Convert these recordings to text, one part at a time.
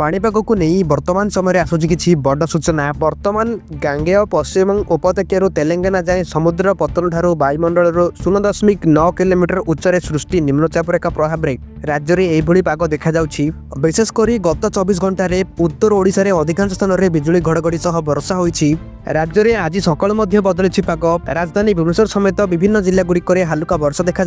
पाणीपाग को नहीं वर्तमान समय आसूची किसी बड़ सूचना। वर्तमान गांगेय पश्चिम उपत्यकार तेलंगाना जाए समुद्र पतन ठारू वायुमंडल 0.9 किलोमीटर उच्चरे सृष्टि निम्नचाप रेखा प्रभाव में राज्य में यह पाग देखा विशेषकर गत 24 घंटे उत्तर ओडिशा रे अधिकांश स्थान में बिजुली घड़घड़ी सह वर्षा होईछि। राज्य में आज सकाळ बदली पाग। राजधानी भुवनेश्वर समेत विभिन्न जिला गुड़िक हालुका वर्षा देखा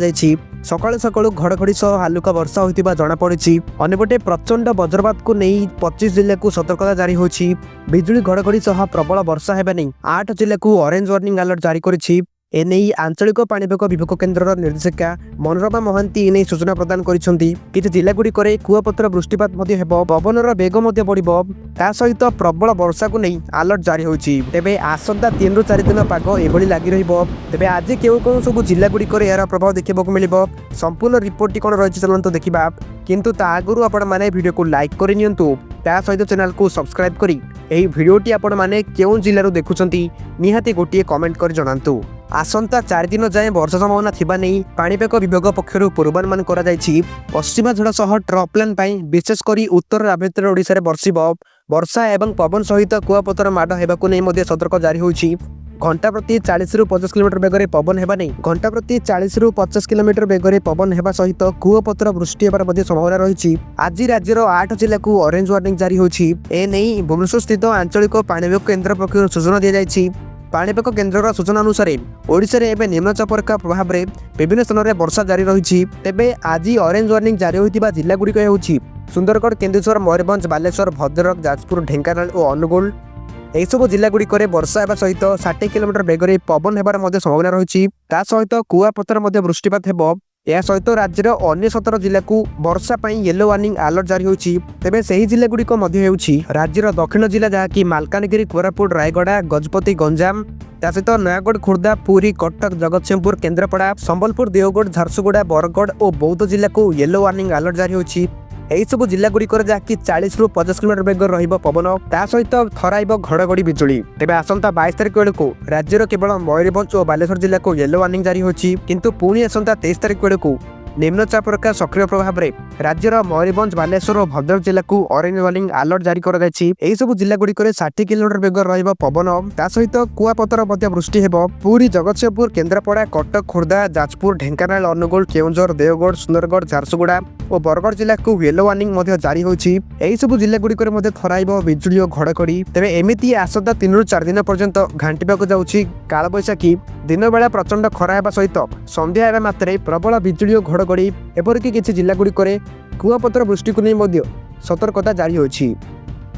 सकाळु सकाळु घड़घड़ी सह हालुका वर्षा होइतिबा जणा पड़िछि। अन्यपटे प्रचंड वज्रपात को नहीं 25 जिला को सतर्कता जारी होछि। बिजुली घड़घड़ी सह प्रबल वर्षा हेबा नहीं 8 जिला को ऑरेंज वार्निंग अलर्ट जारी करिछि। एने आंचलिक पाणीपाग विभाग केन्द्र निर्देशिका मनोरमा महांती एने सूचना प्रदान करिसेंती। किछि जिला गुड़िक कुआपथर वृष्टिपात मध्य हेबो, पवनर बेग मध्य बढ़िबो, ता सहित प्रबल वर्षा को नहीं अलर्ट जारी होछि। तेबे आसंता 3 ରୁ 4 दिन पाग एभली लागि रहिबो। तेबे आज केउ सब जिला गुड़िक यार प्रभाव देखिबाक मिलिबो। संपूर्ण रिपोर्ट कोन रहिछि चलंतो देखिबा। किंतु ता आगुरु आपण माने वीडियो को लाइक करि नियंतु, ता सहित चैनल को सब्सक्राइब करी एही भिडियोटी आपण माने केउ जिल्लारु देखुछंती निहाती गोटिए कमेंट करि जणांतु। आसंता 4 दिन जाए वर्षा संभावना थिबा नहीं पाणीपाग विभाग पक्षरु पूर्वानुमान करा जायछि। पश्चिमा झड़ सह ट्रपलाइन पई विशेषकर उत्तर आभ्यंतर ओडिशा रे बर्षिबो। वर्षा एवं पवन सहित कुआपथर माड हेबाकु नै मध्ये सतर्क जारी होइछि। घंटा प्रति 40 ରୁ 50 किलोमीटर बेगरे पवन हेबा नहीं घंटा प्रति 40 ରୁ 50 किलोमीटर बेगरे पवन हेबा सहित कुआपथर वृष्टि हेबार मध्ये संभावना रहिछि। आज राज्यर 8 जिला को ऑरेंज वार्निंग जारी होइछि। ए नै भुवनेश्वर स्थित आंचलिक पाणीपाग केन्द्र पक्षरु सूचना दिया जायछि। पाणीपाग केन्द्र सूचना अनुसार ओडिशा रे एबे निम्नचाप रेखा प्रभाव में विभिन्न स्थान में वर्षा जारी रही। तेबे आज ऑरेंज वार्निंग जारी होइतिबा जिला गुड़िक हेउछि सुंदरगढ़, केन्दुझर, मयूरभंज, बालेश्वर, भद्रक, जाजपुर, ढेंकानाल और अनुगुल। यह सब जिला गुड़िक वर्षा हेबा सहित 60 किलोमीटर बेगरे पवन हेबार मध्य संभावना रही। ता सहित कुआपथर मध्य वृष्टिपात हेबो। या सहित राज्यर अन्य 17 जिला को वर्षा पाई येलो वार्निंग अलर्ट जारी होइछि। तेबे सही जिला गुड़िक मध्य हेउछि राज्यर दक्षिण जिला जहाँकि मालकानगिरी, कोरापुट, रायगड़ा, गजपति, गंजाम, ता सहित नयागढ़, खुर्दा, पुरी, कटक, जगतसिंहपुर, केन्द्रापड़ा, संबलपुर, देवगढ़, झारसुगुड़ा, बरगढ़ और बौद्ध जिला को येलो वार्निंग अलर्ट जारी होइछि। यही सब जिला गुड़िक जहाँकि 40 ରୁ 50 किलोमीटर बेग रहिबो पवन, ता सहित थराइबो घड़घड़ी बिजुली। तेबे आसंता 22 तारिख बेलू राज्यर केवल मयूरभंज और बालेश्वर जिला को येलो वार्निंग जारी होछि। किंतु पुणी आसंता 23 तारिख बेलू निम्नचाप रेखा सक्रिय प्रभाव में राज्यर मयूरभंज, बालेश्वर और भद्रक जिला को ऑरेंज वार्निंग अलर्ट जारी करा जायछि। एही सब जिला गुड़िक 60 किलोमीटर बेग रहिबो पवन, ता सहित कुआपथर मध्य वृष्टि हेबो। पुरी, जगतसिंहपुर, केन्द्रापड़ा, कटक, खुर्दा, जाजपुर, ढेंकानाल, अनुगुल, केओंझर, देवगढ़, सुंदरगढ़, झारसुगुड़ा और बरगढ़ जिला को येलो वार्निंग मध्य जारी होछि। एही सब जिला गुड़िक मध्य थराइबो बिजुली और घड़घड़ी। तेबे एमिति आसंता 3 ରୁ 4 दिन पर्यंत घांटिबाकु जाउछि कालबैशाखी। दिन बेला प्रचंड खरा हेबा सहित संध्या हेबा मात्रे प्रबल बिजुली और घड़घड़ी। एपरिक किछि जिला गुड़िक कुआपथर वृष्टि को नहीं सतर्कता जारी होछि।